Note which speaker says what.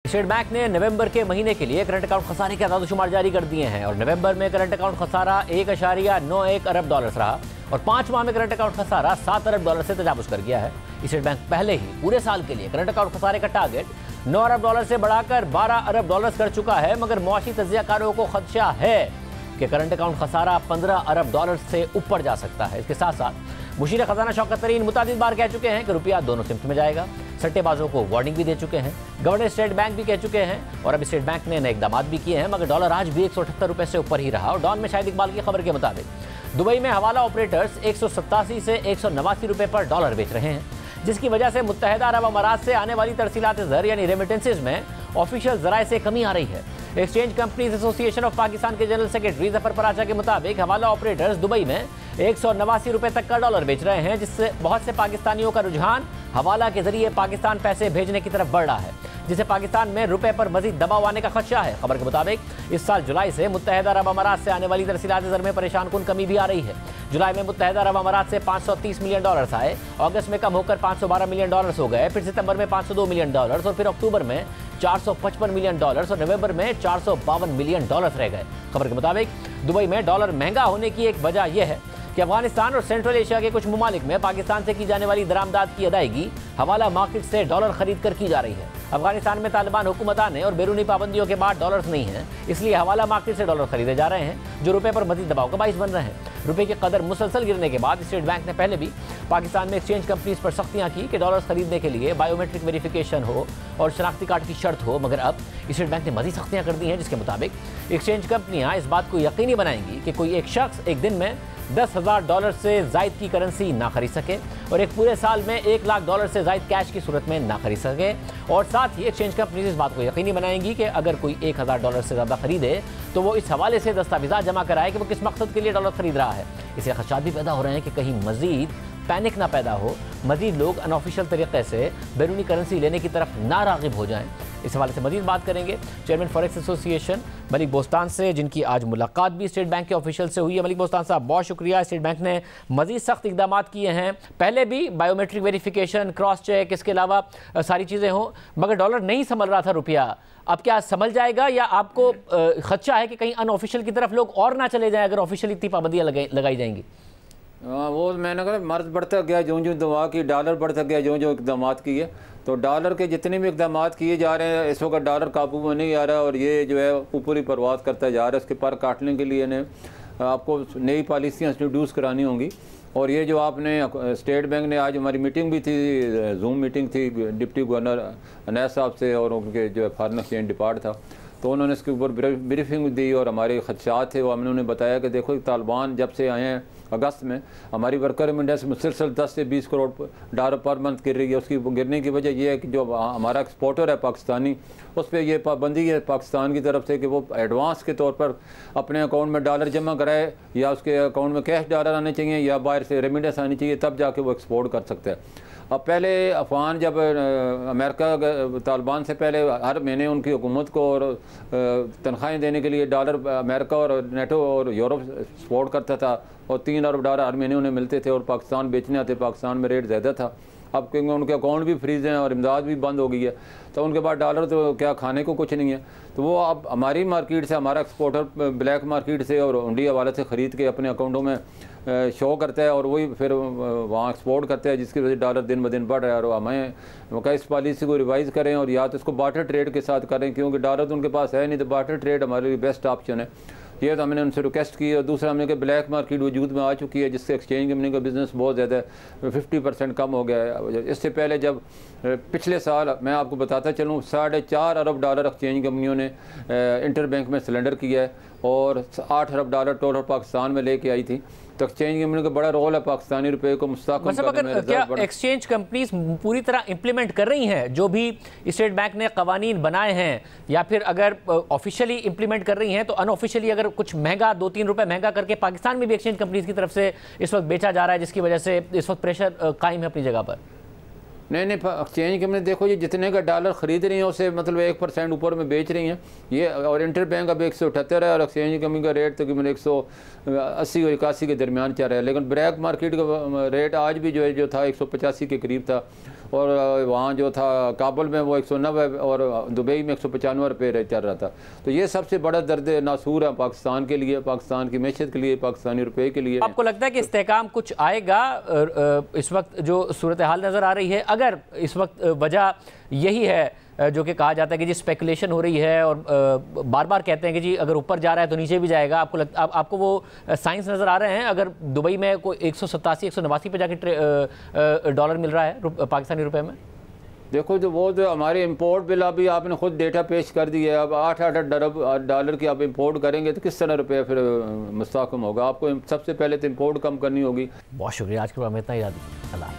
Speaker 1: State bank ने नवंबर के महीने के लिए करंट अकाउंट खसारे के आदादोशुमार जारी कर दिए हैं और नवंबर में करंट अकाउंट खसारा 1.91 अरब डॉलर रहा और 5 माह में करंट अकाउंट खसारा 7 अरब डॉलर से तजावुज कर गया है। स्टेट बैंक पहले ही पूरे साल के लिए करंट अकाउंट खसारे का टारगेट 9 अरब डॉलर से बढ़ाकर 12 अरब डॉलर कर चुका है, मगर मुआशी तज्जियाकारों को खदशा है कि करंट अकाउंट खसारा 15 अरब डॉलर से ऊपर जा सकता है। इसके साथ साथ मुशीर खजाना शौकत तरीन मुतादिद बार कह चुके हैं कि रुपया दोनों सिमत में जाएगा। सट्टेबाजों को वार्निंग भी दे चुके हैं, गवर्नर स्टेट बैंक भी कह चुके हैं और अब स्टेट बैंक ने नए इकदाम भी किए हैं, मगर डॉलर आज भी 178 रुपये से ऊपर ही रहा। और डॉन में शाहिद इकबाल की खबर के मुताबिक दुबई में हवाला ऑपरेटर्स 187 से 189 रुपये पर डॉलर बेच रहे हैं, जिसकी वजह से मुत्तहिदा अरब अमारात से आने वाली तरसीलात ज़र यानी रेमिटेंसेज में ऑफिशियल जराए से कमी आ रही है। Exchange companies association of Pakistan के जनरल सेक्रेटरी जफर पराचा के मुताबिक हवाला ऑपरेटर्स दुबई में 189 रुपये तक का डॉलर बेच रहे हैं, जिससे बहुत से पाकिस्तानियों का रुझान हवाला के जरिए पाकिस्तान पैसे भेजने की तरफ बढ़ रहा है, जिससे पाकिस्तान में रुपए पर मजीद दबाव आने का खदशा है। खबर के मुताबिक इस साल जुलाई से मुत्तहिदा अरब अमारात से आने वाली तरसीलात ज़र में परेशान कुन कमी भी आ रही है। जुलाई में मुत्तहिदा अरब अमारात से 530 मिलियन डॉलर आए, अगस्त में कम होकर 512 मिलियन डॉलर हो गए, फिर सितंबर में 502 मिलियन डॉलर और फिर अक्टूबर में 455 मिलियन डॉलर और नवंबर में 452 मिलियन डॉलर रह गए। खबर के मुताबिक दुबई में डॉलर महंगा होने की एक वजह यह है कि अफगानिस्तान और सेंट्रल एशिया के कुछ ममालिक में पाकिस्तान से की जाने वाली दरामदाद की अदायगी हवाला मार्केट से डॉलर खरीद कर की जा रही है। अफगानिस्तान में तालिबान हुकूमत आने और बैरूनी पाबंदियों के बाद डॉलर्स नहीं हैं, इसलिए हवाला मार्केट से डॉलर खरीदे जा रहे हैं, जो रुपए पर मजीद दबाव का बाइस बन रहे हैं। रुपए की कदर मुसलसल गिरने के बाद स्टेट बैंक ने पहले भी पाकिस्तान में एक्सचेंज कंपनीज पर सख्तियां की कि डॉलर्स खरीदने के लिए बायोमेट्रिक वेरिफिकेशन हो और शनाख्ती कार्ड की शर्त हो, मगर अब स्टेट बैंक ने मजीद सख्तियां कर दी हैं, जिसके मुताबिक एक्सचेंज कंपनियां इस बात को यकीनी बनाएंगी कि कोई एक शख्स एक दिन में $10,000 से जायद की करेंसी ना खरीद सके और एक पूरे साल में $1,00,000 से जायद कैश की सूरत में ना खरीद सके। और साथ ही एक्सचेंज कंपनीज इस बात को यकीनी बनाएंगी कि अगर कोई $1,000 से ज़्यादा खरीदे तो वो इस हवाले से दस्तावेज़ात जमा कराए कि वो किस मकसद के लिए डॉलर खरीद रहा है। इससे खदशात भी पैदा हो रहे हैं कि कहीं मजीद पैनिक ना पैदा हो, मजीद लोग अनऑफिशियल तरीके से बैरूनी करेंसी लेने की तरफ ना राग़िब हो जाएं। इस हवाले से मजीद बात करेंगे chairman forex association Malik Bostan से, जिनकी आज मुलाकात भी स्टेट बैंक के ऑफिशियल से हुई है। मलिक बोस्तान साहब, बहुत शुक्रिया। स्टेट बैंक ने मजीद सख्त इकदाम किए हैं, पहले भी बायोमेट्रिक वेरिफिकेशन, क्रॉस चेक, इसके अलावा सारी चीज़ें हों, मगर डॉलर नहीं संभल रहा था रुपया। अब क्या संभल जाएगा या आपको खदशा है कि कहीं अनऑफिशियल की तरफ लोग और ना चले जाएं अगर ऑफिशियल इतनी पाबंदियाँ लगाई जाएंगी?
Speaker 2: वो मैंने कहा मर्ज बढ़ता गया जो जो दवा की, डॉलर बढ़ता गया जो जो इकदाम किए, तो डॉलर के जितने भी इकदाम किए जा रहे हैं इस वक्त डॉलर काबू में नहीं आ रहा और ये जो है ऊपर ही परवाज करता जा रहा है। इसके पर काटने के लिए ने आपको नई पॉलिसियाँ इंट्रोड्यूस करानी होंगी। और ये जो आपने स्टेट बैंक ने आज हमारी मीटिंग भी थी, जूम मीटिंग थी डिप्टी गवर्नर अनैस साहब से और उनके जो फॉरेन एक्सचेंज डिपार्ट था, तो उन्होंने इसके ऊपर ब्रीफिंग दी और हमारे खदशात थे वो हमने उन्हें बताया कि देखो तालिबान जब से आए हैं अगस्त में हमारी वर्कर इंडेक्स मुसलसल 10 से 20 करोड़ डॉलर पर मंथ गिर रही है। उसकी गिरने की वजह यह है कि जो हमारा एक्सपोर्टर है पाकिस्तानी, उस पर यह पाबंदी है पाकिस्तान की तरफ से कि वो एडवांस के तौर पर अपने अकाउंट में डॉलर जमा कराए या उसके अकाउंट में कैश डॉलर आने चाहिए या बाहर से रेमिटेंस आनी चाहिए, तब जाके वो एक्सपोर्ट कर सकता है। अब पहले अफगान जब अमेरिका तालिबान से पहले हर महीने उनकी हुकूमत को और तनख्वाहें देने के लिए डॉलर अमेरिका और नेटो और यूरोप सपोर्ट करता था और 3 अरब डॉलर हर महीने उन्हें मिलते थे और पाकिस्तान बेचने आते, पाकिस्तान में रेट ज़्यादा था। अब क्योंकि उनके अकाउंट भी फ्रीज हैं और इमदाद भी बंद हो गई है, तो उनके पास डॉलर तो क्या खाने को कुछ नहीं है। तो वो अब हमारी मार्केट से, हमारा एक्सपोर्टर ब्लैक मार्केट से और हुंडी हवाले से ख़रीद के अपने अकाउंटों में शो करता है और वही फिर वहाँ एक्सपोर्ट करता है, जिसकी वजह से डॉलर दिन ब दिन बढ़ रहा है। और हमें क्या इस पॉलिसी को रिवाइज़ करें और या तो इसको बार्टर ट्रेड के साथ करें, क्योंकि डॉलर तो उनके पास है नहीं, तो बार्टर ट्रेड हमारे लिए बेस्ट ऑप्शन है। ये तो हमने उनसे रिक्वेस्ट की। और दूसरा हमने कहा ब्लैक मार्केट वजूद में आ चुकी है, जिससे एक्सचेंज कंपनी का बिज़नेस बहुत ज़्यादा 50% कम हो गया है। इससे पहले जब पिछले साल मैं आपको बताता चलूँ 4.5 अरब डॉलर एक्सचेंज कंपनियों ने इंटर बैंक में सिलेंडर किया है और 8 अरब डॉलर टोटल पाकिस्तान में लेके आई थी। तो एक्सचेंज कंपनी का बड़ा रोल है पाकिस्तानी रुपए को मुस्तकम करने में।
Speaker 1: क्या एक्सचेंज कंपनीज पूरी तरह इंप्लीमेंट कर रही हैं जो भी स्टेट बैंक ने कवानीन बनाए हैं, या फिर अगर ऑफिशियली इंप्लीमेंट कर रही हैं तो अनऑफिशियली अगर कुछ महंगा 2-3 रुपए महंगा करके पाकिस्तान में भी एक्सचेंज कंपनीज की तरफ से इस वक्त बेचा जा रहा है, जिसकी वजह से इस वक्त प्रेशर कायम है अपनी जगह पर?
Speaker 2: नहीं, एक्सचेंज कंपनी देखो ये जितने का डॉलर ख़रीद रही हैं उसे मतलब 1% ऊपर में बेच रही हैं ये। और इंटर बैंक अब 178 है और एक्सचेंज कंपनी का रेट तकरीबन 180 और 81 के दरमियान चल रहा है। लेकिन ब्लैक मार्केट का रेट आज भी जो था 185 के करीब था और वहाँ जो था काबुल में वो 190 और दुबई में 195 रुपये चल रहा था। तो ये सबसे बड़ा दर्द नासूर है पाकिस्तान के लिए, पाकिस्तान की मैशत के लिए, पाकिस्तानी रुपये के लिए।
Speaker 1: आपको लगता है कि इस्तेहकाम कुछ आएगा? इस वक्त जो सूरत हाल नज़र आ रही है, अगर इस वक्त वजह यही है जो कि कहा जाता है कि जी स्पेकुलेशन हो रही है और बार बार कहते हैं कि जी अगर ऊपर जा रहा है तो नीचे भी जाएगा, आपको वो साइंस नज़र आ रहे हैं? अगर दुबई में कोई 187 189 पे जाके डॉलर मिल रहा है पाकिस्तानी रुपए में,
Speaker 2: देखो जो वो जो हमारे इंपोर्ट बिल अभी आपने खुद डेटा पेश कर दी है, अब 8 अरब डॉलर की आप इंपोर्ट करेंगे तो किस तरह रुपये फिर मुस्तहकम होगा? आपको सबसे पहले तो इंपोर्ट कम करनी होगी।
Speaker 1: बहुत शुक्रिया, आज के प्रोग्राम में इतना ही याद।